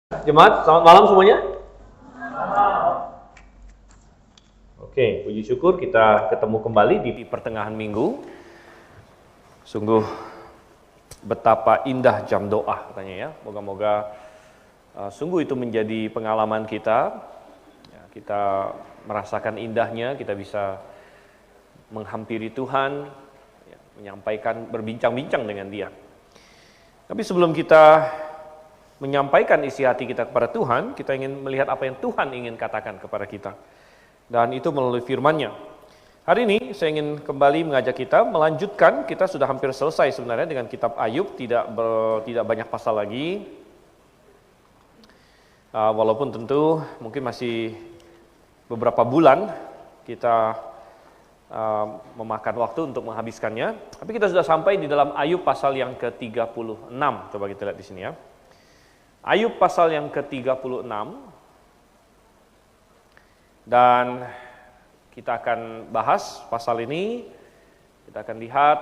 Jemaat, selamat malam semuanya. Oke, puji syukur kita ketemu kembali di pertengahan minggu. Sungguh betapa indah jam doa katanya ya. Moga-moga sungguh itu menjadi pengalaman kita. Ya, kita merasakan indahnya, kita bisa menghampiri Tuhan, ya, menyampaikan, berbincang-bincang dengan Dia. Tapi sebelum kita menyampaikan isi hati kita kepada Tuhan, kita ingin melihat apa yang Tuhan ingin katakan kepada kita. Dan itu melalui firman-Nya. Hari ini saya ingin kembali mengajak kita melanjutkan, kita sudah hampir selesai sebenarnya dengan kitab Ayub, tidak banyak pasal lagi. Walaupun tentu mungkin masih beberapa bulan kita memakan waktu untuk menghabiskannya. Tapi kita sudah sampai di dalam Ayub pasal yang ke-36. Coba kita lihat di sini ya. Ayub pasal yang ke-36, dan kita akan bahas pasal ini. Kita akan lihat,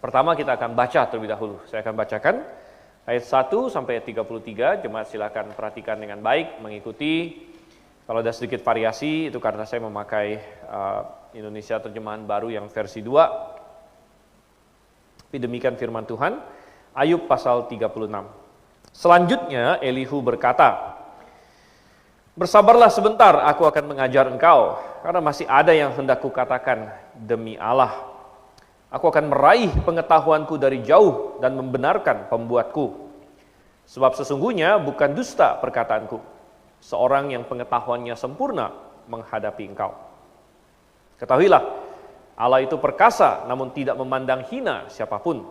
pertama kita akan baca terlebih dahulu. Saya akan bacakan ayat 1 sampai 33, jemaat silakan perhatikan dengan baik, mengikuti. Kalau ada sedikit variasi, itu karena saya memakai Indonesia Terjemahan Baru yang versi 2. Tapi demikian firman Tuhan, Ayub pasal 36. Selanjutnya Elihu berkata, "Bersabarlah sebentar, aku akan mengajar engkau, karena masih ada yang hendak kukatakan demi Allah. Aku akan meraih pengetahuanku dari jauh dan membenarkan pembuatku. Sebab sesungguhnya bukan dusta perkataanku, seorang yang pengetahuannya sempurna menghadapi engkau. Ketahuilah, Allah itu perkasa namun tidak memandang hina siapapun.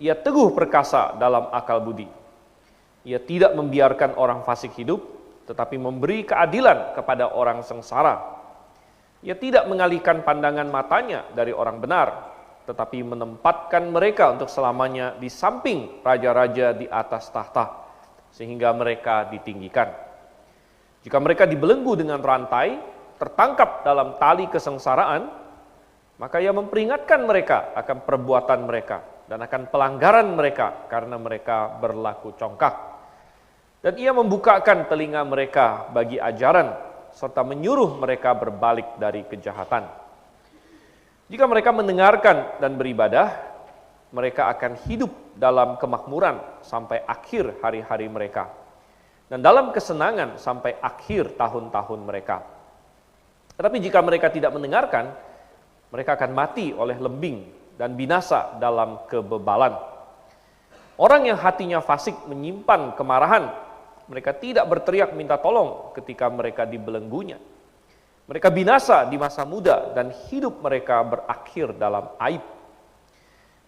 Ia teguh perkasa dalam akal budi. Ia tidak membiarkan orang fasik hidup, tetapi memberi keadilan kepada orang sengsara. Ia tidak mengalihkan pandangan matanya dari orang benar, tetapi menempatkan mereka untuk selamanya di samping raja-raja di atas tahta, sehingga mereka ditinggikan. Jika mereka dibelenggu dengan rantai, tertangkap dalam tali kesengsaraan, maka ia memperingatkan mereka akan perbuatan mereka dan akan pelanggaran mereka karena mereka berlaku congkak. Dan ia membukakan telinga mereka bagi ajaran, serta menyuruh mereka berbalik dari kejahatan. Jika mereka mendengarkan dan beribadah, mereka akan hidup dalam kemakmuran sampai akhir hari-hari mereka, dan dalam kesenangan sampai akhir tahun-tahun mereka. Tetapi jika mereka tidak mendengarkan, mereka akan mati oleh lembing dan binasa dalam kebebalan. Orang yang hatinya fasik menyimpan kemarahan. Mereka tidak berteriak minta tolong ketika mereka dibelenggunya. Mereka binasa di masa muda dan hidup mereka berakhir dalam aib.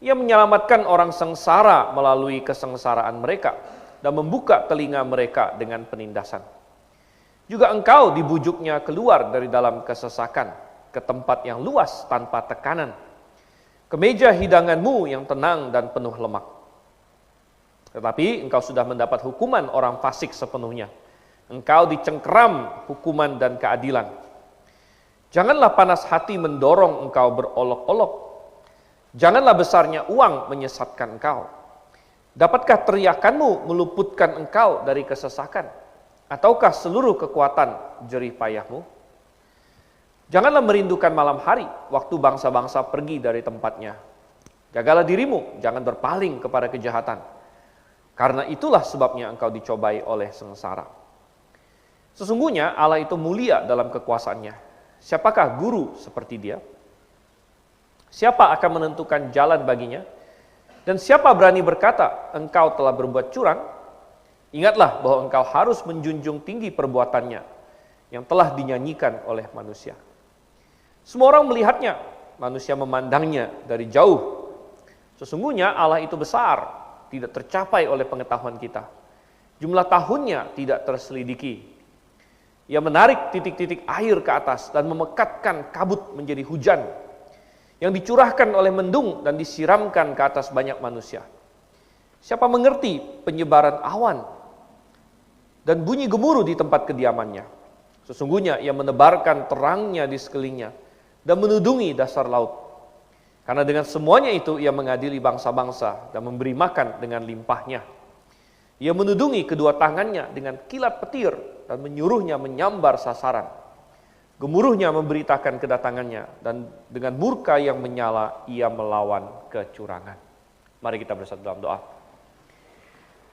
Ia menyelamatkan orang sengsara melalui kesengsaraan mereka dan membuka telinga mereka dengan penindasan. Juga engkau dibujuknya keluar dari dalam kesesakan ke tempat yang luas tanpa tekanan, ke meja hidanganmu yang tenang dan penuh lemak. Tetapi engkau sudah mendapat hukuman orang fasik sepenuhnya. Engkau dicengkeram hukuman dan keadilan. Janganlah panas hati mendorong engkau berolok-olok. Janganlah besarnya uang menyesatkan engkau. Dapatkah teriakanmu meluputkan engkau dari kesesakan? Ataukah seluruh kekuatan jerih payahmu? Janganlah merindukan malam hari, waktu bangsa-bangsa pergi dari tempatnya. Jagalah dirimu, jangan berpaling kepada kejahatan. Karena itulah sebabnya engkau dicobai oleh sengsara. Sesungguhnya Allah itu mulia dalam kekuasaannya. Siapakah guru seperti Dia? Siapa akan menentukan jalan baginya? Dan siapa berani berkata, engkau telah berbuat curang? Ingatlah bahwa engkau harus menjunjung tinggi perbuatannya yang telah dinyanyikan oleh manusia. Semua orang melihatnya, manusia memandangnya dari jauh. Sesungguhnya Allah itu besar, tidak tercapai oleh pengetahuan kita. Jumlah tahunnya tidak terselidiki. Ia menarik titik-titik air ke atas dan memekatkan kabut menjadi hujan yang dicurahkan oleh mendung dan disiramkan ke atas banyak manusia. Siapa mengerti penyebaran awan dan bunyi gemuruh di tempat kediamannya? Sesungguhnya ia menebarkan terangnya di sekelilingnya dan menudungi dasar laut. Karena dengan semuanya itu ia mengadili bangsa-bangsa dan memberi makan dengan limpahnya. Ia menudungi kedua tangannya dengan kilat petir dan menyuruhnya menyambar sasaran. Gemuruhnya memberitakan kedatangannya dan dengan murka yang menyala ia melawan kecurangan. Mari kita bersatu dalam doa.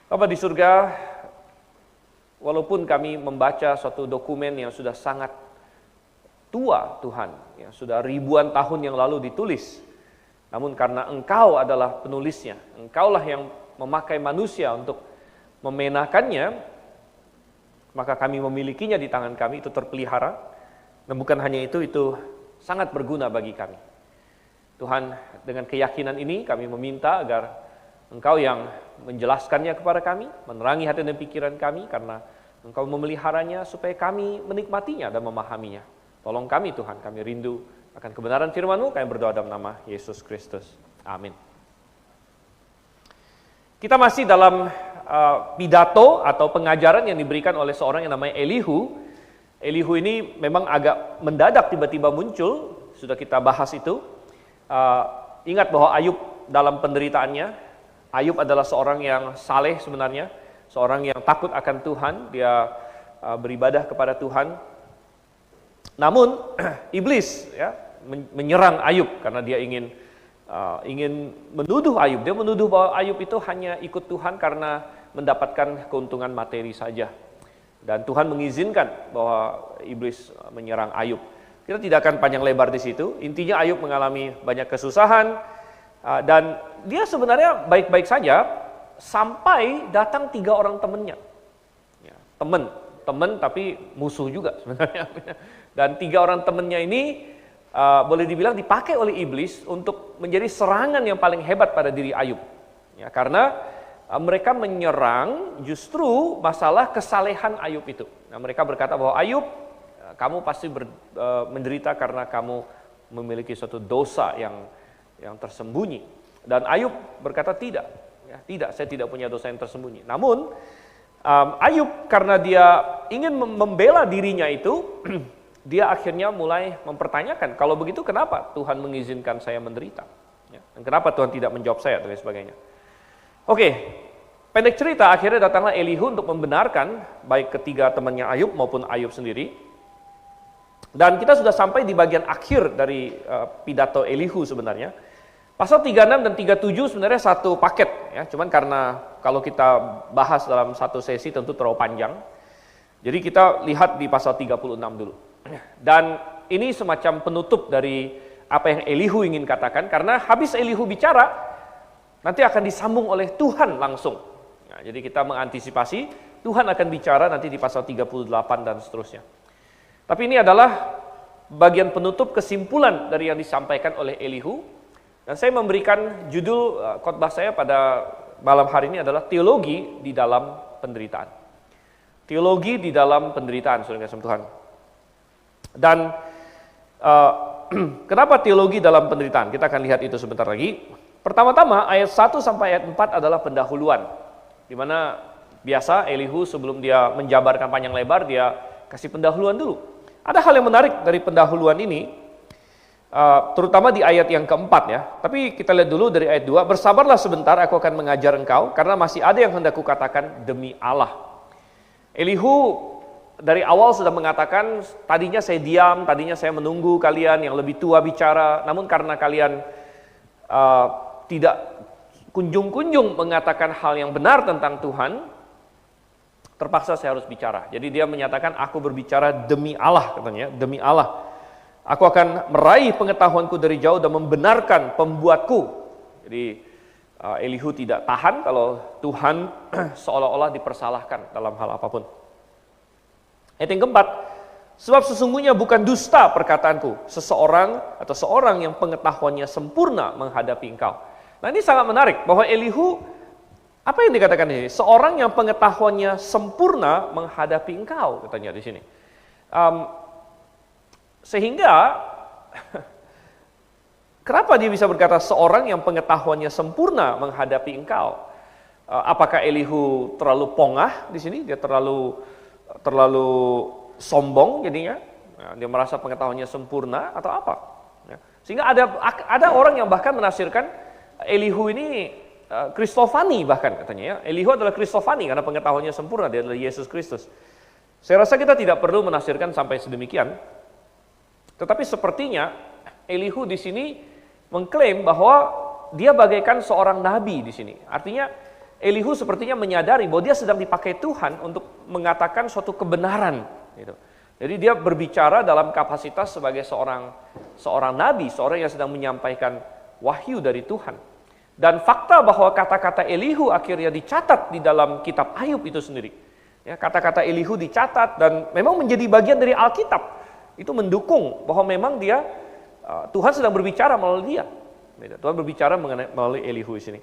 Bapa di surga, walaupun kami membaca suatu dokumen yang sudah sangat tua Tuhan, yang sudah ribuan tahun yang lalu ditulis, namun karena Engkau adalah penulisnya, Engkaulah yang memakai manusia untuk memenakannya, maka kami memilikinya di tangan kami, itu terpelihara. Dan bukan hanya itu sangat berguna bagi kami. Tuhan, dengan keyakinan ini kami meminta agar Engkau yang menjelaskannya kepada kami, menerangi hati dan pikiran kami, karena Engkau memeliharanya supaya kami menikmatinya dan memahaminya. Tolong kami Tuhan, kami rindu akan kebenaran firman-Mu, kami berdoa dalam nama Yesus Kristus. Amin. Kita masih dalam pidato atau pengajaran yang diberikan oleh seorang yang namanya Elihu. Elihu ini memang agak mendadak tiba-tiba muncul, sudah kita bahas itu. Ingat bahwa Ayub dalam penderitaannya, Ayub adalah seorang yang saleh sebenarnya, seorang yang takut akan Tuhan, dia beribadah kepada Tuhan. Namun iblis ya menyerang Ayub karena dia ingin menuduh Ayub. Dia menuduh bahwa Ayub itu hanya ikut Tuhan karena mendapatkan keuntungan materi saja. Dan Tuhan mengizinkan bahwa iblis menyerang Ayub. Kita tidak akan panjang lebar di situ. Intinya Ayub mengalami banyak kesusahan dan dia sebenarnya baik-baik saja sampai datang 3 orang temannya. Ya, teman tapi musuh juga sebenarnya. Dan 3 orang temannya ini boleh dibilang dipakai oleh iblis untuk menjadi serangan yang paling hebat pada diri Ayub. Ya, karena mereka menyerang justru masalah kesalehan Ayub itu. Nah, mereka berkata bahwa Ayub, kamu pasti menderita karena kamu memiliki suatu dosa yang tersembunyi. Dan Ayub berkata tidak, ya, tidak, saya tidak punya dosa yang tersembunyi. Namun Ayub karena dia ingin membela dirinya itu, dia akhirnya mulai mempertanyakan, kalau begitu kenapa Tuhan mengizinkan saya menderita? Ya, dan kenapa Tuhan tidak menjawab saya dan sebagainya. Oke, pendek cerita, akhirnya datanglah Elihu untuk membenarkan baik ketiga temannya Ayub maupun Ayub sendiri. Dan kita sudah sampai di bagian akhir dari pidato Elihu sebenarnya. Pasal 36 dan 37 sebenarnya satu paket, ya. Cuman karena kalau kita bahas dalam satu sesi tentu terlalu panjang. Jadi kita lihat di pasal 36 dulu. Dan ini semacam penutup dari apa yang Elihu ingin katakan, karena habis Elihu bicara, nanti akan disambung oleh Tuhan langsung. Nah, jadi kita mengantisipasi Tuhan akan bicara nanti di pasal 38 dan seterusnya. Tapi ini adalah bagian penutup kesimpulan dari yang disampaikan oleh Elihu. Dan saya memberikan judul khotbah saya pada malam hari ini adalah teologi di dalam penderitaan. Teologi di dalam penderitaan, saudara kasih Tuhan. Dan kenapa teologi dalam penderitaan? Kita akan lihat itu sebentar lagi. Pertama-tama ayat 1 sampai ayat 4 adalah pendahuluan, di mana biasa Elihu sebelum dia menjabarkan panjang lebar, dia kasih pendahuluan dulu. Ada hal yang menarik dari pendahuluan ini, terutama di ayat yang keempat ya. Tapi kita lihat dulu dari ayat 2, bersabarlah sebentar, aku akan mengajar engkau, karena masih ada yang hendak kukatakan demi Allah. Elihu dari awal sudah mengatakan, tadinya saya diam, tadinya saya menunggu kalian yang lebih tua bicara, namun karena kalian tidak kunjung-kunjung mengatakan hal yang benar tentang Tuhan, terpaksa saya harus bicara. Jadi dia menyatakan, aku berbicara demi Allah, katanya, demi Allah. Aku akan meraih pengetahuanku dari jauh dan membenarkan pembuatku. Jadi Elihu tidak tahan kalau Tuhan seolah-olah dipersalahkan dalam hal apapun. Ayat yang keempat, sebab sesungguhnya bukan dusta perkataanku, seorang yang pengetahuannya sempurna menghadapi engkau. Nah, ini sangat menarik bahwa Elihu, apa yang dikatakan ini? Seorang yang pengetahuannya sempurna menghadapi engkau, katanya di sini. Sehingga kenapa dia bisa berkata seorang yang pengetahuannya sempurna menghadapi engkau? Apakah Elihu terlalu pongah di sini? Dia terlalu sombong jadinya? Dia merasa pengetahuannya sempurna atau apa? Sehingga ada orang yang bahkan menafsirkan Elihu ini Kristofani bahkan katanya ya. Elihu adalah Kristofani karena pengetahuannya sempurna, dia adalah Yesus Kristus. Saya rasa kita tidak perlu menafsirkan sampai sedemikian. Tetapi sepertinya Elihu di sini mengklaim bahwa dia bagaikan seorang nabi di sini. Artinya Elihu sepertinya menyadari bahwa dia sedang dipakai Tuhan untuk mengatakan suatu kebenaran gitu. Jadi dia berbicara dalam kapasitas sebagai seorang nabi, seorang yang sedang menyampaikan wahyu dari Tuhan. Dan fakta bahwa kata-kata Elihu akhirnya dicatat di dalam kitab Ayub itu sendiri. Ya, kata-kata Elihu dicatat dan memang menjadi bagian dari Alkitab. Itu mendukung bahwa memang dia, Tuhan sedang berbicara melalui dia. Tuhan berbicara melalui Elihu di sini.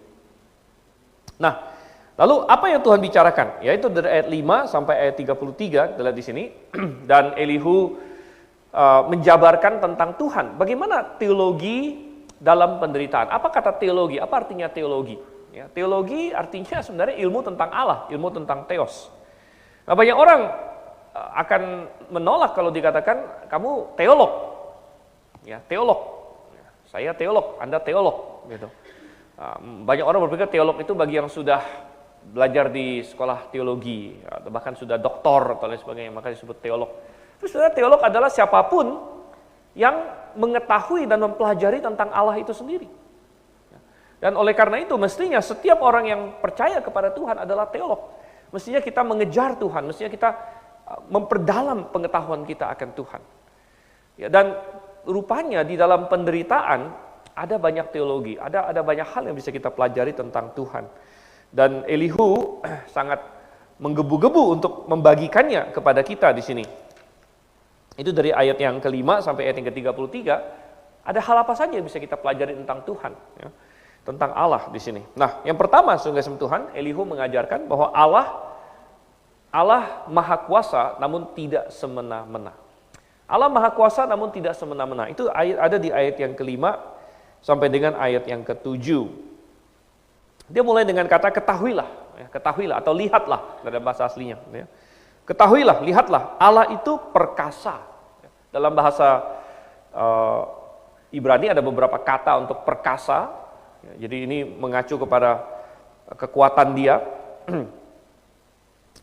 Nah, lalu apa yang Tuhan bicarakan? Yaitu dari ayat 5 sampai ayat 33, kita lihat di sini. Dan Elihu menjabarkan tentang Tuhan. Bagaimana teologi dalam penderitaan. Apa kata teologi? Apa artinya teologi? Ya, teologi artinya sebenarnya ilmu tentang Allah, ilmu tentang theos. Nah, banyak orang akan menolak kalau dikatakan kamu teolog. Ya, teolog. Ya, saya teolog, Anda teolog. Gitu. Banyak orang berpikir teolog itu bagi yang sudah belajar di sekolah teologi, atau bahkan sudah doktor atau lain sebagainya, maka disebut teolog. Terus sebenarnya teolog adalah siapapun yang mengetahui dan mempelajari tentang Allah itu sendiri. Dan oleh karena itu mestinya setiap orang yang percaya kepada Tuhan adalah teolog. Mestinya kita mengejar Tuhan, mestinya kita memperdalam pengetahuan kita akan Tuhan. Ya, dan rupanya di dalam penderitaan ada banyak teologi, ada banyak hal yang bisa kita pelajari tentang Tuhan. Dan Elihu sangat menggebu-gebu untuk membagikannya kepada kita di sini. Itu dari ayat yang ke-5 sampai ayat yang ke-33, ada hal apa saja yang bisa kita pelajari tentang Tuhan, ya, tentang Allah di sini. Nah, yang pertama, saudara Tuhan, Elihu mengajarkan bahwa Allah Maha Kuasa namun tidak semena-mena. Allah Maha Kuasa namun tidak semena-mena. Itu ada di ayat yang ke-5 sampai dengan ayat yang ke-7. Dia mulai dengan kata ketahuilah, ya, ketahuilah atau lihatlah dalam bahasa aslinya, ya. Ketahuilah, lihatlah, Allah itu perkasa. Dalam bahasa Ibrani ada beberapa kata untuk perkasa. Jadi ini mengacu kepada kekuatan dia.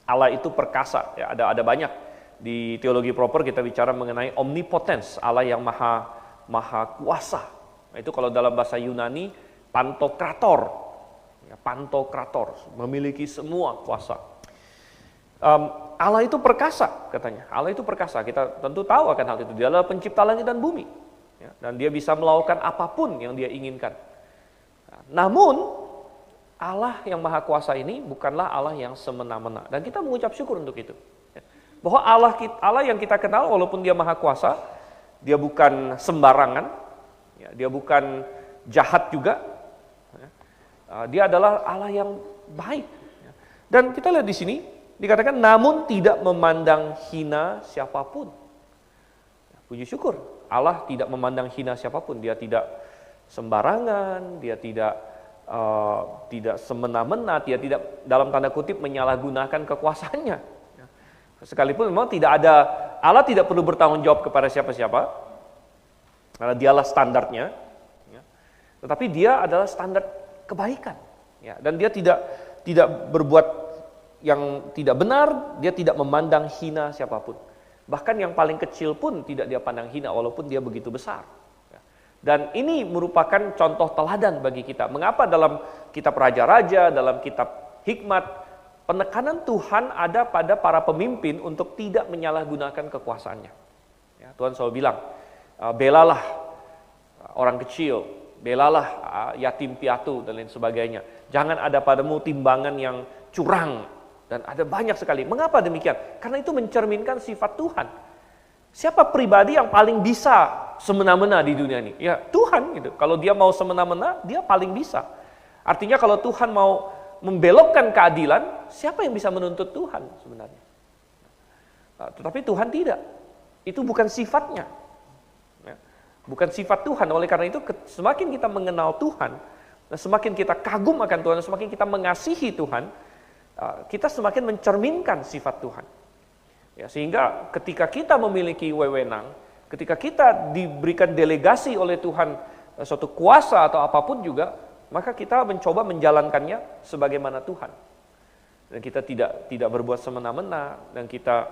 Allah itu perkasa. Ya, ada banyak. Di teologi proper kita bicara mengenai omnipotence, Allah yang maha kuasa. Nah, itu kalau dalam bahasa Yunani, pantokrator. Ya, pantokrator, memiliki semua kuasa. Allah itu perkasa katanya. Allah itu perkasa. Kita tentu tahu akan hal itu. Dia adalah pencipta langit dan bumi. Ya, dan dia bisa melakukan apapun yang dia inginkan. Namun Allah yang maha kuasa ini bukanlah Allah yang semena-mena. Dan kita mengucap syukur untuk itu. Ya, bahwa Allah yang kita kenal walaupun dia maha kuasa, dia bukan sembarangan. Ya, dia bukan jahat juga. Ya, dia adalah Allah yang baik. Ya, dan kita lihat di sini. Dikatakan namun tidak memandang hina siapapun. Puji syukur, Allah tidak memandang hina siapapun. Dia tidak sembarangan, dia tidak semena-mena, dia tidak dalam tanda kutip menyalahgunakan kekuasaannya. Sekalipun memang Allah tidak perlu bertanggung jawab kepada siapa-siapa, karena dialah standarnya. Tetapi dia adalah standar kebaikan. Dan dia tidak berbuat yang tidak benar, dia tidak memandang hina siapapun. Bahkan yang paling kecil pun tidak dia pandang hina walaupun dia begitu besar. Dan ini merupakan contoh teladan bagi kita. Mengapa dalam kitab Raja-Raja, dalam kitab Hikmat, penekanan Tuhan ada pada para pemimpin untuk tidak menyalahgunakan kekuasaannya. Ya, Tuhan selalu bilang, belalah orang kecil, belalah yatim piatu dan lain sebagainya. Jangan ada padamu timbangan yang curang. Dan ada banyak sekali. Mengapa demikian? Karena itu mencerminkan sifat Tuhan. Siapa pribadi yang paling bisa semena-mena di dunia ini? Ya Tuhan gitu. Kalau dia mau semena-mena, dia paling bisa. Artinya kalau Tuhan mau membelokkan keadilan, siapa yang bisa menuntut Tuhan sebenarnya? Tetapi Tuhan tidak. Itu bukan sifatnya. Bukan sifat Tuhan. Oleh karena itu semakin kita mengenal Tuhan, semakin kita kagum akan Tuhan, semakin kita mengasihi Tuhan, kita semakin mencerminkan sifat Tuhan. Ya, sehingga ketika kita memiliki wewenang, ketika kita diberikan delegasi oleh Tuhan suatu kuasa atau apapun juga, maka kita mencoba menjalankannya sebagaimana Tuhan. Dan kita tidak berbuat semena-mena, dan kita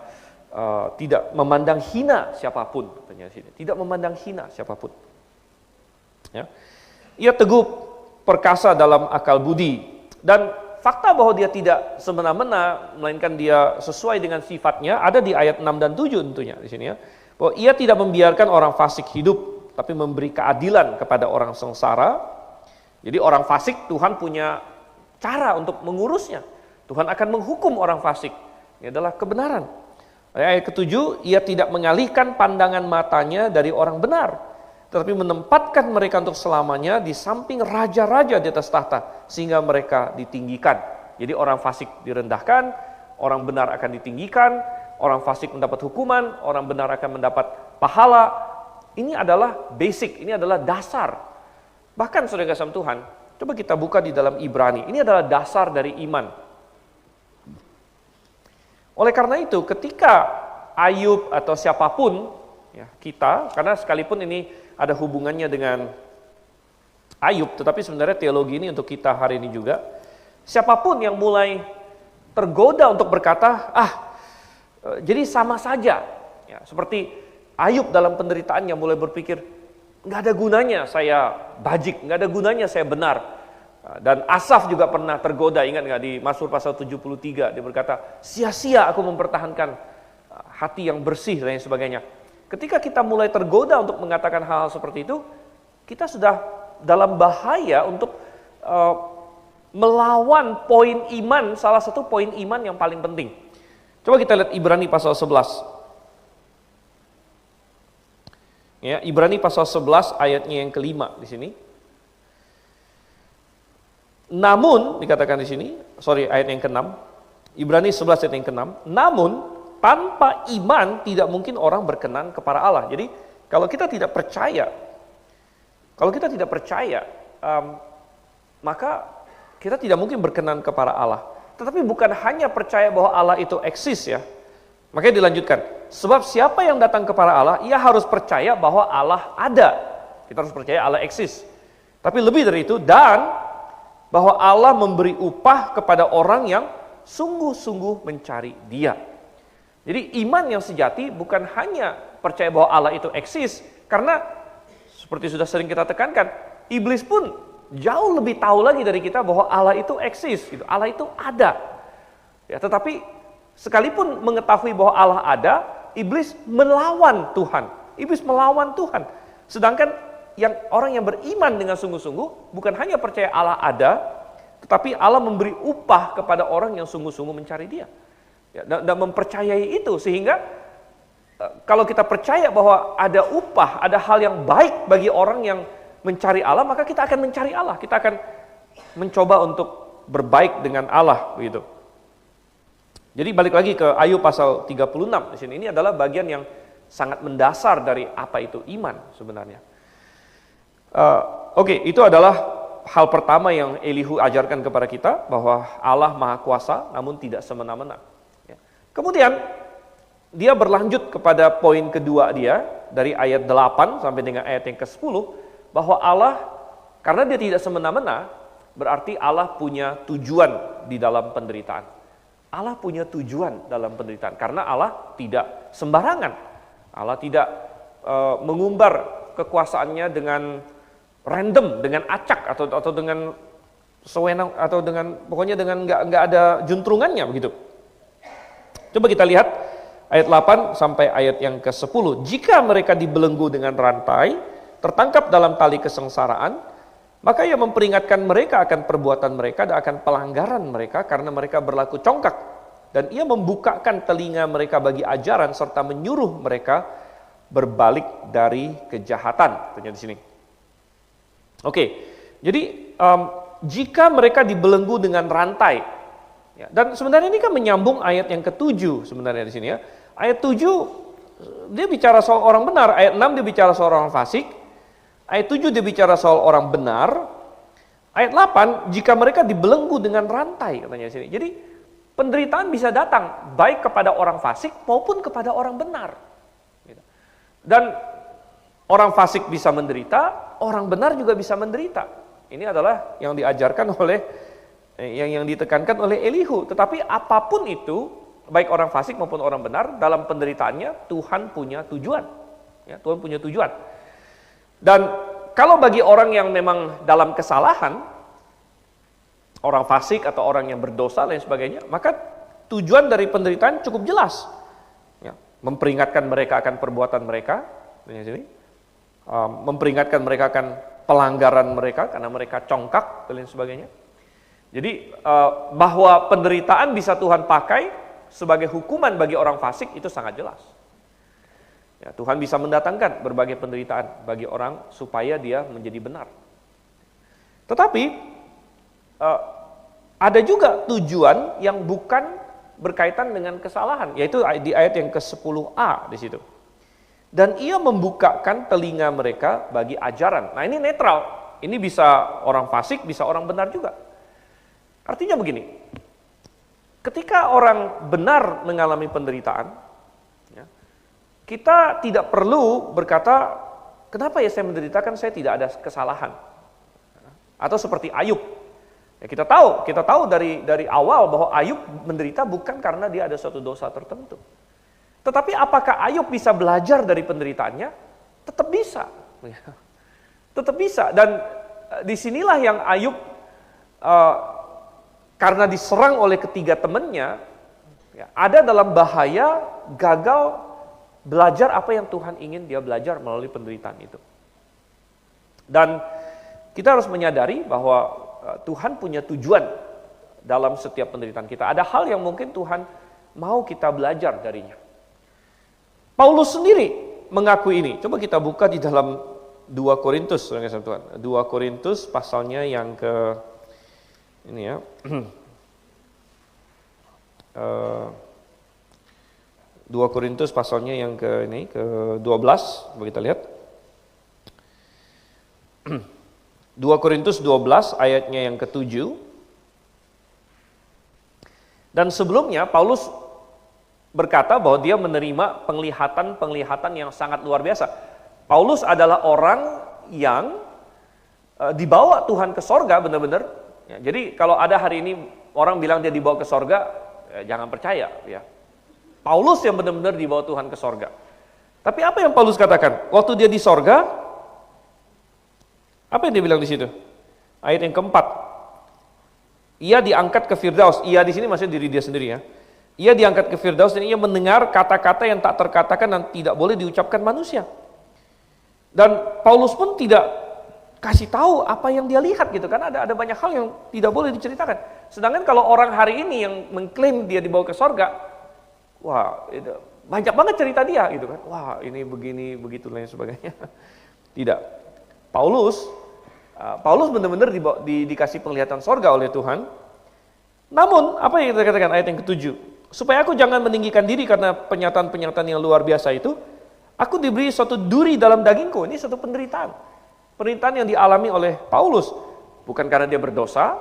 tidak memandang hina siapapun, katanya sini. Tidak memandang hina siapapun. Ya. Ia teguh perkasa dalam akal budi, dan fakta bahwa dia tidak semena-mena, melainkan dia sesuai dengan sifatnya, ada di ayat 6 dan 7 tentunya di sini ya. Bahwa ia tidak membiarkan orang fasik hidup, tapi memberi keadilan kepada orang sengsara. Jadi orang fasik, Tuhan punya cara untuk mengurusnya. Tuhan akan menghukum orang fasik. Ini adalah kebenaran. Ayat ke-7, ia tidak mengalihkan pandangan matanya dari orang benar, tetapi menempatkan mereka untuk selamanya di samping raja-raja di atas tahta, sehingga mereka ditinggikan. Jadi orang fasik direndahkan, orang benar akan ditinggikan, orang fasik mendapat hukuman, orang benar akan mendapat pahala. Ini adalah basic, ini adalah dasar. Bahkan saudara kasih Tuhan, coba kita buka di dalam Ibrani, ini adalah dasar dari iman. Oleh karena itu, ketika Ayub atau siapapun, ya, kita, karena sekalipun ini ada hubungannya dengan Ayub, tetapi sebenarnya teologi ini untuk kita hari ini juga, siapapun yang mulai tergoda untuk berkata, jadi sama saja, ya, seperti Ayub dalam penderitaannya mulai berpikir, nggak ada gunanya saya bajik, nggak ada gunanya saya benar. Dan Asaf juga pernah tergoda, ingat nggak di Mazmur pasal 73, dia berkata, sia-sia aku mempertahankan hati yang bersih dan sebagainya. Ketika kita mulai tergoda untuk mengatakan hal-hal seperti itu, kita sudah dalam bahaya untuk melawan poin iman, salah satu poin iman yang paling penting. Coba kita lihat Ibrani pasal 11. Ya, Ibrani pasal 11 ayatnya yang kelima di sini. Namun, dikatakan di sini, ayat yang ke-6, Ibrani 11 ayat yang ke-6, namun tanpa iman tidak mungkin orang berkenan kepada Allah. Jadi, kalau kita tidak percaya, maka kita tidak mungkin berkenan kepada Allah. Tetapi bukan hanya percaya bahwa Allah itu eksis ya. Makanya dilanjutkan, sebab siapa yang datang kepada Allah, ia harus percaya bahwa Allah ada. Kita harus percaya Allah eksis. Tapi lebih dari itu, dan bahwa Allah memberi upah kepada orang yang sungguh-sungguh mencari Dia. Jadi iman yang sejati bukan hanya percaya bahwa Allah itu eksis, karena seperti sudah sering kita tekankan, iblis pun jauh lebih tahu lagi dari kita bahwa Allah itu eksis, gitu. Allah itu ada. Ya, tetapi sekalipun mengetahui bahwa Allah ada, iblis melawan Tuhan. Iblis melawan Tuhan. Sedangkan orang yang beriman dengan sungguh-sungguh bukan hanya percaya Allah ada, tetapi Allah memberi upah kepada orang yang sungguh-sungguh mencari Dia. Ya, dan mempercayai itu, sehingga kalau kita percaya bahwa ada upah, ada hal yang baik bagi orang yang mencari Allah, maka kita akan mencari Allah. Kita akan mencoba untuk berbaik dengan Allah, begitu. Jadi balik lagi ke Ayub pasal 36 di sini. Ini adalah bagian yang sangat mendasar dari apa itu iman sebenarnya. Oke, itu adalah hal pertama yang Elihu ajarkan kepada kita, bahwa Allah Maha Kuasa namun tidak semena-mena. Ya. Kemudian dia berlanjut kepada poin kedua dia, dari ayat 8 sampai dengan ayat yang ke-10, bahwa Allah, karena dia tidak semena-mena, berarti Allah punya tujuan di dalam penderitaan. Allah punya tujuan dalam penderitaan, karena Allah tidak sembarangan. Allah tidak mengumbar kekuasaannya dengan random, dengan acak, atau dengan sewenang, atau dengan pokoknya dengan nggak ada juntrungannya begitu. Coba kita lihat ayat 8 sampai ayat yang ke-10. Jika mereka dibelenggu dengan rantai, tertangkap dalam tali kesengsaraan, maka ia memperingatkan mereka akan perbuatan mereka dan akan pelanggaran mereka karena mereka berlaku congkak, dan ia membukakan telinga mereka bagi ajaran serta menyuruh mereka berbalik dari kejahatan. Tanya di sini. Oke, jadi jika mereka dibelenggu dengan rantai, ya, dan sebenarnya ini kan menyambung ayat yang ke-7 sebenarnya di sini ya. Ayat 7 dia bicara soal orang benar, ayat 6 dia bicara soal orang fasik, ayat 7 dia bicara soal orang benar, ayat 8 jika mereka dibelenggu dengan rantai, katanya di sini. Jadi penderitaan bisa datang baik kepada orang fasik maupun kepada orang benar. Dan orang fasik bisa menderita, orang benar juga bisa menderita. Ini adalah yang diajarkan oleh yang ditekankan oleh Elihu. Tetapi apapun itu, baik orang fasik maupun orang benar, dalam penderitaannya Tuhan punya tujuan. Ya, Tuhan punya tujuan. Dan kalau bagi orang yang memang dalam kesalahan, orang fasik atau orang yang berdosa dan sebagainya, maka tujuan dari penderitaan cukup jelas. Ya, memperingatkan mereka akan perbuatan mereka, memperingatkan mereka akan pelanggaran mereka karena mereka congkak dan lain sebagainya. Jadi bahwa penderitaan bisa Tuhan pakai sebagai hukuman bagi orang fasik itu sangat jelas. Ya, Tuhan bisa mendatangkan berbagai penderitaan bagi orang supaya dia menjadi benar. Tetapi ada juga tujuan yang bukan berkaitan dengan kesalahan, yaitu di ayat yang ke-10a di situ. Dan ia membukakan telinga mereka bagi ajaran. Nah, ini netral. Ini bisa orang fasik, bisa orang benar juga. Artinya begini, ketika orang benar mengalami penderitaan, ya, kita tidak perlu berkata, kenapa ya saya menderita, kan saya tidak ada kesalahan. Atau seperti Ayub, ya, kita tahu dari awal bahwa Ayub menderita bukan karena dia ada suatu dosa tertentu. Tetapi apakah Ayub bisa belajar dari penderitaannya? Tetap bisa. Tetap bisa. Dan disinilah yang Ayub karena diserang oleh ketiga temannya, ya, ada dalam bahaya gagal belajar apa yang Tuhan ingin dia belajar melalui penderitaan itu. Dan kita harus menyadari bahwa Tuhan punya tujuan dalam setiap penderitaan kita. Ada hal yang mungkin Tuhan mau kita belajar darinya. Paulus sendiri mengakui ini. Coba kita buka di dalam 2 Korintus, Tuhan. 2 Korintus pasalnya yang ke ini ya. 2 Korintus pasalnya yang ke-12, coba kita lihat. 2 Korintus 12 ayatnya yang ke-7. Dan sebelumnya Paulus berkata bahwa dia menerima penglihatan yang sangat luar biasa. Paulus adalah orang yang dibawa Tuhan ke sorga benar-benar. Ya, jadi kalau ada hari ini orang bilang dia dibawa ke sorga, jangan percaya. Ya. Paulus yang benar-benar dibawa Tuhan ke sorga. Tapi apa yang Paulus katakan? Waktu dia di sorga, apa yang dia bilang di situ? Ayat yang keempat. Ia diangkat ke Firdaus. Ia di sini maksudnya diri dia sendiri ya. Ia diangkat ke Firdaus dan ia mendengar kata-kata yang tak terkatakan dan tidak boleh diucapkan manusia. Dan Paulus pun tidak kasih tahu apa yang dia lihat gitu kan, ada banyak hal yang tidak boleh diceritakan. Sedangkan kalau orang hari ini yang mengklaim dia dibawa ke sorga, wah itu, banyak banget cerita dia gitu kan, wah ini begini begitu lain sebagainya. Tidak, Paulus benar-benar dikasih penglihatan sorga oleh Tuhan. Namun apa yang kita katakan ayat yang ke-7, supaya aku jangan meninggikan diri karena penyataan-penyataan yang luar biasa itu, aku diberi suatu duri dalam dagingku. Ini suatu penderitaan. Penderitaan yang dialami oleh Paulus. Bukan karena dia berdosa,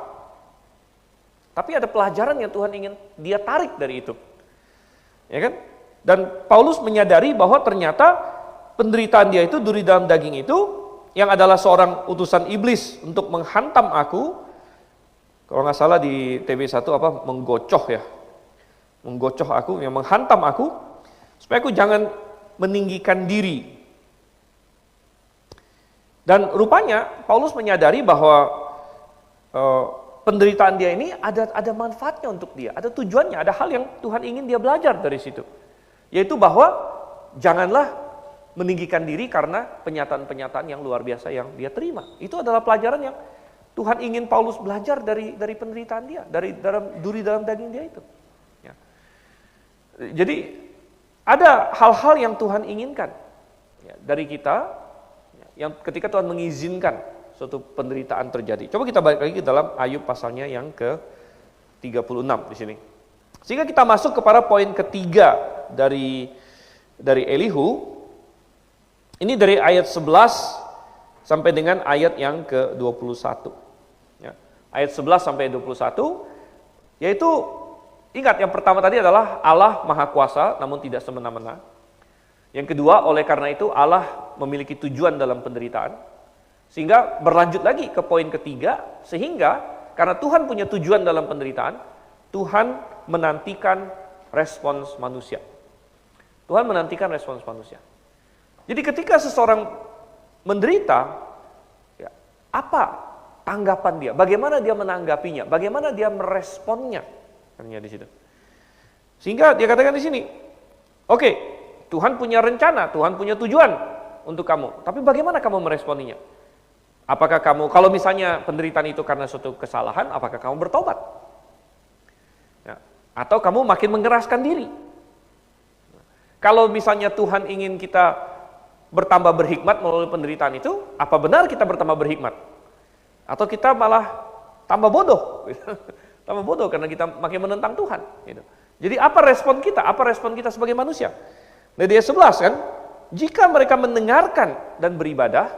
tapi ada pelajaran yang Tuhan ingin dia tarik dari itu. Ya kan? Dan Paulus menyadari bahwa ternyata penderitaan dia itu, duri dalam daging itu, yang adalah seorang utusan iblis untuk menghantam aku. Kalau nggak salah di TB1 menggocoh ya. Menggocoh aku, yang menghantam aku, supaya aku jangan meninggikan diri. Dan rupanya Paulus menyadari bahwa penderitaan dia ini ada manfaatnya untuk dia, ada tujuannya, ada hal yang Tuhan ingin dia belajar dari situ. Yaitu bahwa janganlah meninggikan diri karena penyataan-penyataan yang luar biasa yang dia terima. Itu adalah pelajaran yang Tuhan ingin Paulus belajar dari penderitaan dia, dari duri dalam daging dia itu. Ya. Jadi ada hal-hal yang Tuhan inginkan ya, dari kita. Yang ketika Tuhan mengizinkan suatu penderitaan terjadi. Coba kita balik lagi ke dalam Ayub pasalnya yang ke-36 di sini. Sehingga kita masuk kepada poin ketiga dari Elihu. Ini dari ayat 11 sampai dengan ayat yang ke-21. Ya. Ayat 11 sampai 21, yaitu ingat yang pertama tadi adalah Allah Maha Kuasa namun tidak semena-mena. Yang kedua, oleh karena itu Allah memiliki tujuan dalam penderitaan. Sehingga berlanjut lagi ke poin ketiga, sehingga karena Tuhan punya tujuan dalam penderitaan, Tuhan menantikan respons manusia. Tuhan menantikan respons manusia. Jadi ketika seseorang menderita, ya, apa tanggapan dia? Bagaimana dia menanggapinya? Bagaimana dia meresponnya? Katanya di situ. Sehingga dia katakan di sini, oke, Tuhan punya rencana, Tuhan punya tujuan untuk kamu. Tapi bagaimana kamu meresponinya? Apakah kamu, kalau misalnya penderitaan itu karena suatu kesalahan, apakah kamu bertobat? Ya, atau kamu makin mengeraskan diri? Kalau misalnya Tuhan ingin kita bertambah berhikmat melalui penderitaan itu, apa benar kita bertambah berhikmat? Atau kita malah tambah bodoh? Tambah bodoh karena kita makin menentang Tuhan. Gitu. Jadi apa respon kita? Apa respon kita sebagai manusia? Dari ayat 11 kan, jika mereka mendengarkan dan beribadah,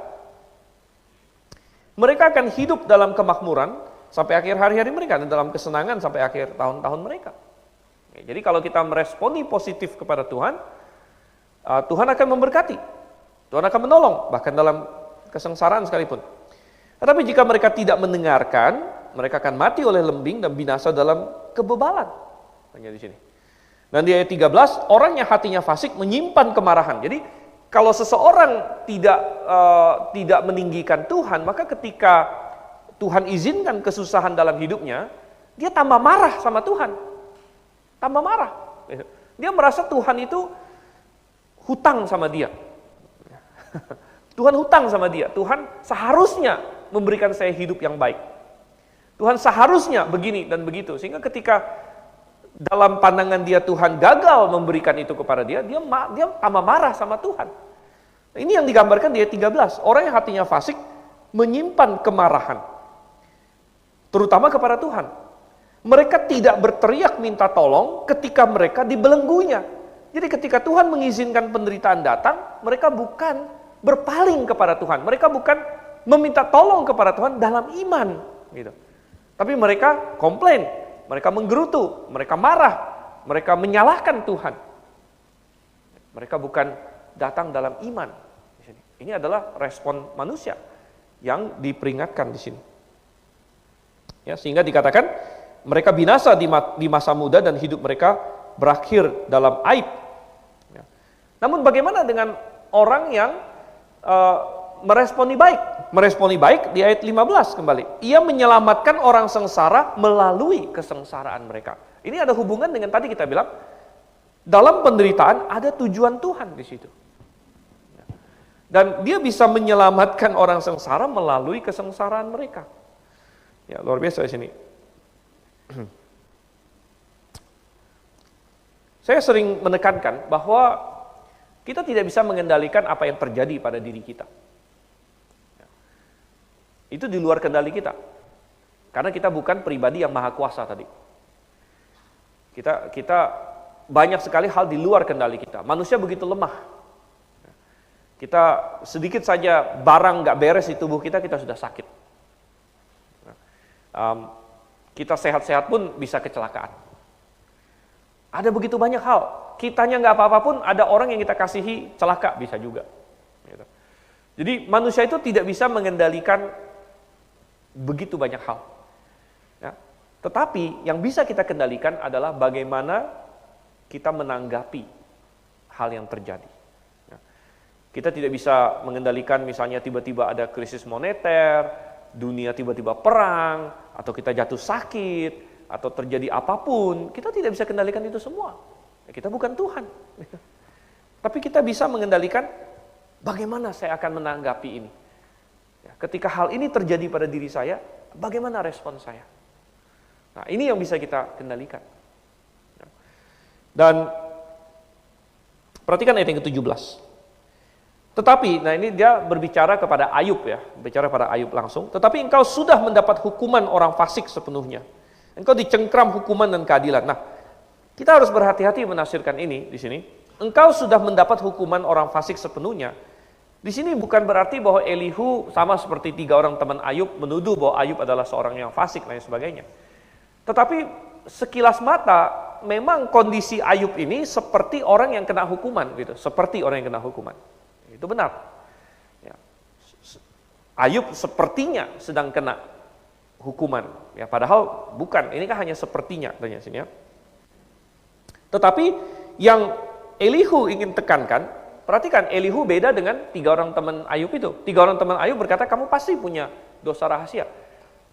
mereka akan hidup dalam kemakmuran sampai akhir hari-hari mereka, dan dalam kesenangan sampai akhir tahun-tahun mereka. Jadi kalau kita meresponi positif kepada Tuhan, Tuhan akan memberkati, Tuhan akan menolong, bahkan dalam kesengsaraan sekalipun. Tetapi jika mereka tidak mendengarkan, mereka akan mati oleh lembing dan binasa dalam kebebalan. Hanya di sini. Dan di ayat 13, orang yang hatinya fasik menyimpan kemarahan. Jadi kalau seseorang tidak meninggikan Tuhan, maka ketika Tuhan izinkan kesusahan dalam hidupnya, dia tambah marah sama Tuhan. Tambah marah. Dia merasa Tuhan itu hutang sama dia. Tuhan hutang sama dia. Tuhan seharusnya memberikan saya hidup yang baik. Tuhan seharusnya begini dan begitu. Sehingga ketika dalam pandangan dia Tuhan gagal memberikan itu kepada dia, dia tambah marah sama Tuhan. Ini yang digambarkan di ayat 13. Orang yang hatinya fasik menyimpan kemarahan, terutama kepada Tuhan. Mereka tidak berteriak minta tolong ketika mereka dibelenggunya. Jadi ketika Tuhan mengizinkan penderitaan datang, mereka bukan berpaling kepada Tuhan. Mereka bukan meminta tolong kepada Tuhan dalam iman. Gitu. Tapi mereka komplain, mereka menggerutu, mereka marah, mereka menyalahkan Tuhan. Mereka bukan datang dalam iman. Ini adalah respon manusia yang diperingatkan di sini. Ya, sehingga dikatakan mereka binasa di masa muda dan hidup mereka berakhir dalam aib. Ya. Namun bagaimana dengan orang yang meresponi baik? Meresponi baik di ayat 15 kembali. Ia menyelamatkan orang sengsara melalui kesengsaraan mereka. Ini ada hubungan dengan tadi kita bilang, dalam penderitaan ada tujuan Tuhan di situ. Dan dia bisa menyelamatkan orang sengsara melalui kesengsaraan mereka. Ya, luar biasa di sini. Saya sering menekankan bahwa kita tidak bisa mengendalikan apa yang terjadi pada diri kita. Itu di luar kendali kita. Karena kita bukan pribadi yang maha kuasa tadi. Kita banyak sekali hal di luar kendali kita. Manusia begitu lemah. Kita sedikit saja barang nggak beres di tubuh kita sudah sakit. Kita sehat-sehat pun bisa kecelakaan. Ada begitu banyak hal. Kitanya nggak apa-apa pun ada orang yang kita kasihi celaka, bisa juga. Gitu. Jadi manusia itu tidak bisa mengendalikan begitu banyak hal. Ya. Tetapi yang bisa kita kendalikan adalah bagaimana kita menanggapi hal yang terjadi. Ya. Kita tidak bisa mengendalikan misalnya tiba-tiba ada krisis moneter, dunia tiba-tiba perang, atau kita jatuh sakit, atau terjadi apapun, kita tidak bisa kendalikan itu semua. Kita bukan Tuhan. Tapi kita bisa mengendalikan bagaimana saya akan menanggapi ini. Ketika hal ini terjadi pada diri saya, bagaimana respon saya? Nah, ini yang bisa kita kendalikan. Dan perhatikan ayat yang ke-17. Tetapi, nah ini dia berbicara kepada Ayub ya, bicara pada Ayub langsung. Tetapi engkau sudah mendapat hukuman orang fasik sepenuhnya. Engkau dicengkram hukuman dan keadilan. Nah, kita harus berhati-hati menafsirkan ini di sini. Engkau sudah mendapat hukuman orang fasik sepenuhnya. Di sini bukan berarti bahwa Elihu sama seperti 3 orang teman Ayub menuduh bahwa Ayub adalah seorang yang fasik dan lain sebagainya. Tetapi sekilas mata memang kondisi Ayub ini seperti orang yang kena hukuman gitu, seperti orang yang kena hukuman. Itu benar. Ya. Ayub sepertinya sedang kena hukuman, ya padahal bukan. Ini kan hanya sepertinya, tanya sini ya. Tetapi yang Elihu ingin tekankan, perhatikan, Elihu beda dengan 3 orang teman Ayub itu. 3 orang teman Ayub berkata, kamu pasti punya dosa rahasia.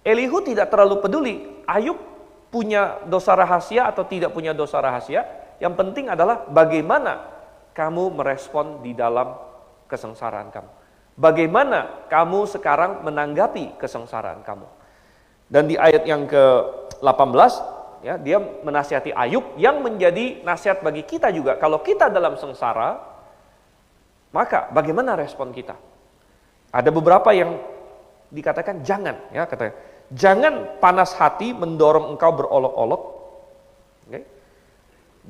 Elihu tidak terlalu peduli Ayub punya dosa rahasia atau tidak punya dosa rahasia. Yang penting adalah bagaimana kamu merespon di dalam kesengsaraan kamu. Bagaimana kamu sekarang menanggapi kesengsaraan kamu. Dan di ayat yang ke-18, ya, dia menasihati Ayub yang menjadi nasihat bagi kita juga. Kalau kita dalam sengsara, maka bagaimana respon kita? Ada beberapa yang dikatakan jangan, ya katanya, jangan panas hati mendorong engkau berolok-olok. Okay?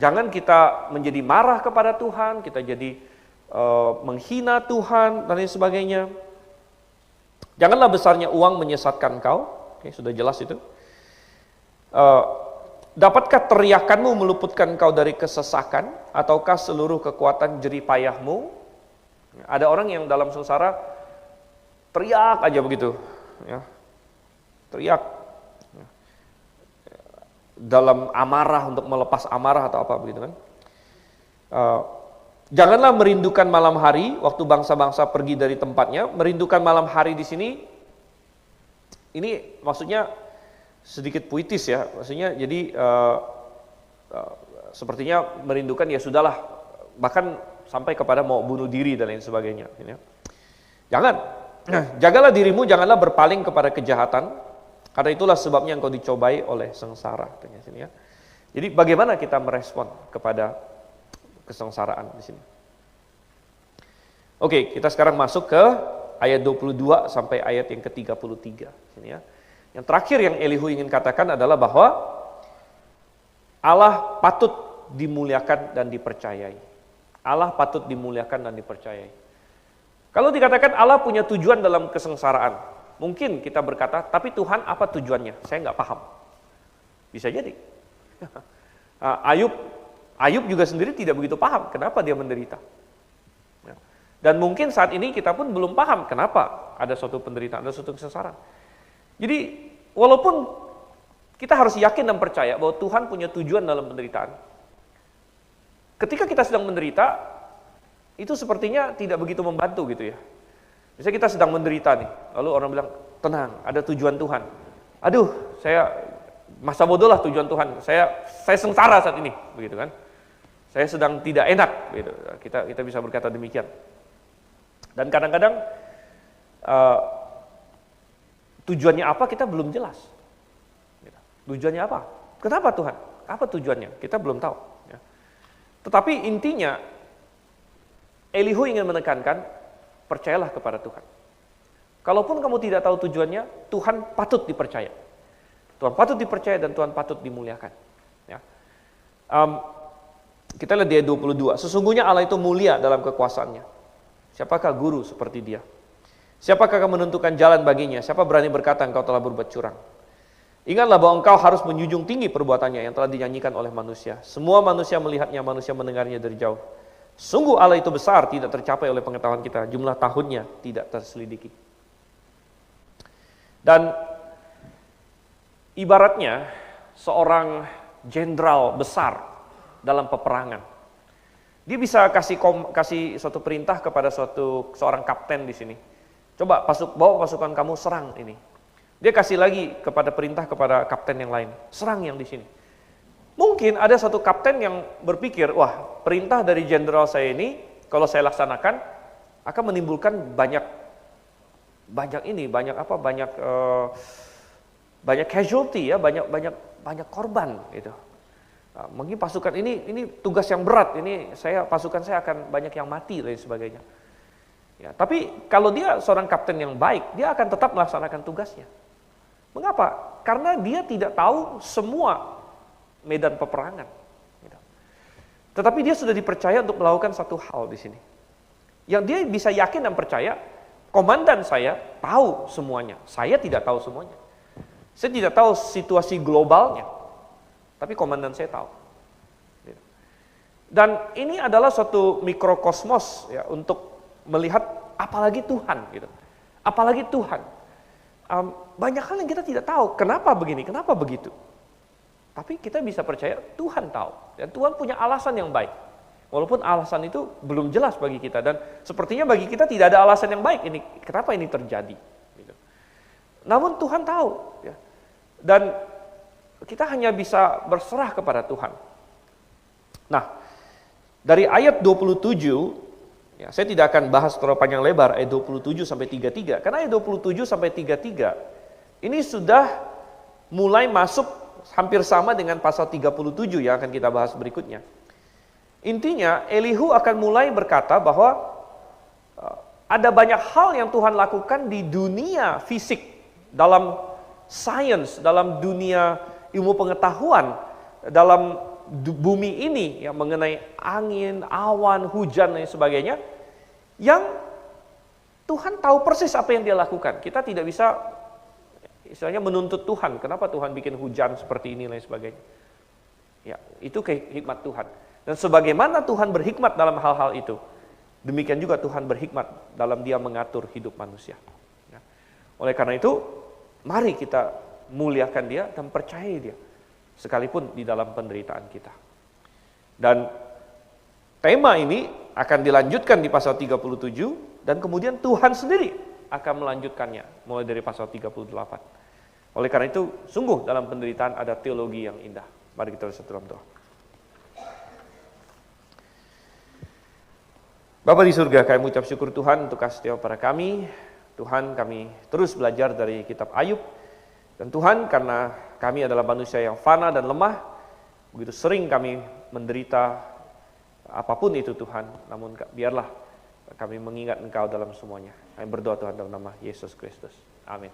Jangan kita menjadi marah kepada Tuhan, kita jadi menghina Tuhan dan lain sebagainya. Janganlah besarnya uang menyesatkan engkau. Okay, sudah jelas itu. Dapatkah teriakanmu meluputkan engkau dari kesesakan, ataukah seluruh kekuatan jerih payahmu? Ada orang yang dalam sengsara teriak aja begitu, ya. Teriak dalam amarah untuk melepas amarah atau apa begitu kan. Janganlah merindukan malam hari waktu bangsa-bangsa pergi dari tempatnya. Merindukan malam hari di sini, ini maksudnya sedikit puitis ya, maksudnya jadi sepertinya merindukan ya sudahlah, bahkan sampai kepada mau bunuh diri dan lain sebagainya. Jangan, jagalah dirimu, janganlah berpaling kepada kejahatan, karena itulah sebabnya engkau dicobai oleh sengsara. Jadi bagaimana kita merespon kepada kesengsaraan di sini? Oke, kita sekarang masuk ke ayat 22 sampai ayat yang ke-33 sini ya. Yang terakhir yang Elihu ingin katakan adalah bahwa Allah patut dimuliakan dan dipercayai. Allah patut dimuliakan dan dipercayai. Kalau dikatakan Allah punya tujuan dalam kesengsaraan, mungkin kita berkata, tapi Tuhan apa tujuannya? Saya nggak paham. Bisa jadi. Ayub juga sendiri tidak begitu paham kenapa dia menderita. Dan mungkin saat ini kita pun belum paham kenapa ada suatu penderitaan, ada suatu kesengsaraan. Jadi walaupun kita harus yakin dan percaya bahwa Tuhan punya tujuan dalam penderitaan, ketika kita sedang menderita, itu sepertinya tidak begitu membantu gitu ya. Misalnya kita sedang menderita nih, lalu orang bilang, tenang, ada tujuan Tuhan. Aduh, saya masa bodoh lah tujuan Tuhan. Saya sengsara saat ini, begitu kan? Saya sedang tidak enak, gitu. Kita bisa berkata demikian. Dan kadang-kadang tujuannya apa kita belum jelas. Tujuannya apa? Kenapa Tuhan? Apa tujuannya? Kita belum tahu. Ya. Tetapi intinya, Elihu ingin menekankan, percayalah kepada Tuhan. Kalaupun kamu tidak tahu tujuannya, Tuhan patut dipercaya. Tuhan patut dipercaya dan Tuhan patut dimuliakan. Ya. Kita lihat di ayat 22. Sesungguhnya Allah itu mulia dalam kekuasaannya. Siapakah guru seperti dia? Siapakah akan menentukan jalan baginya? Siapa berani berkata engkau telah berbuat curang? Ingatlah bahwa engkau harus menjunjung tinggi perbuatannya yang telah dinyanyikan oleh manusia. Semua manusia melihatnya, manusia mendengarnya dari jauh. Sungguh Allah itu besar, tidak tercapai oleh pengetahuan kita. Jumlah tahunnya tidak terselidiki. Dan ibaratnya seorang jenderal besar dalam peperangan. Dia bisa kasih suatu perintah kepada seorang kapten di sini. Coba bawa pasukan kamu serang ini. Dia kasih lagi perintah kepada kapten yang lain, serang yang di sini. Mungkin ada satu kapten yang berpikir, wah, perintah dari jenderal saya ini kalau saya laksanakan akan menimbulkan banyak casualty ya, banyak korban gitu. Mungkin pasukan ini tugas yang berat, pasukan saya akan banyak yang mati dan sebagainya. Ya, tapi kalau dia seorang kapten yang baik, dia akan tetap melaksanakan tugasnya. Mengapa? Karena dia tidak tahu semua medan peperangan. Tetapi dia sudah dipercaya untuk melakukan satu hal di sini. Yang dia bisa yakin dan percaya, komandan saya tahu semuanya. Saya tidak tahu semuanya. Saya tidak tahu situasi globalnya. Tapi komandan saya tahu. Dan ini adalah suatu mikrokosmos ya untuk melihat apalagi Tuhan gitu. apalagi Tuhan. Banyak hal yang kita tidak tahu, kenapa begini, kenapa begitu. Tapi kita bisa percaya Tuhan tahu, dan Tuhan punya alasan yang baik. Walaupun alasan itu belum jelas bagi kita, dan sepertinya bagi kita tidak ada alasan yang baik, ini kenapa ini terjadi. Gitu. Namun Tuhan tahu, ya. Dan kita hanya bisa berserah kepada Tuhan. Nah, dari ayat 27, ya, saya tidak akan bahas terlalu panjang lebar ayat 27 sampai 33, karena ayat 27 sampai 33 ini sudah mulai masuk hampir sama dengan pasal 37 yang akan kita bahas berikutnya. Intinya, Elihu akan mulai berkata bahwa ada banyak hal yang Tuhan lakukan di dunia fisik, dalam sains, dalam dunia ilmu pengetahuan, dalam bumi ini yang mengenai angin, awan, hujan dan sebagainya, yang Tuhan tahu persis apa yang dia lakukan. Kita tidak bisa istilahnya menuntut Tuhan, kenapa Tuhan bikin hujan seperti ini dan sebagainya. Ya, itu hikmat Tuhan. Dan sebagaimana Tuhan berhikmat dalam hal-hal itu, demikian juga Tuhan berhikmat dalam dia mengatur hidup manusia. Ya. Oleh karena itu, mari kita muliakan dia dan percayai dia, sekalipun di dalam penderitaan kita. Dan tema ini akan dilanjutkan di pasal 37, dan kemudian Tuhan sendiri akan melanjutkannya, mulai dari pasal 38. Oleh karena itu, sungguh dalam penderitaan ada teologi yang indah. Mari kita bersatu dalam doa. Bapa di surga, kami mengucap syukur Tuhan untuk kasih setia pada kami. Tuhan, kami terus belajar dari kitab Ayub. Dan Tuhan, karena kami adalah manusia yang fana dan lemah, begitu sering kami menderita apapun itu Tuhan. Namun biarlah kami mengingat Engkau dalam semuanya. Kami berdoa Tuhan dalam nama Yesus Kristus. Amin.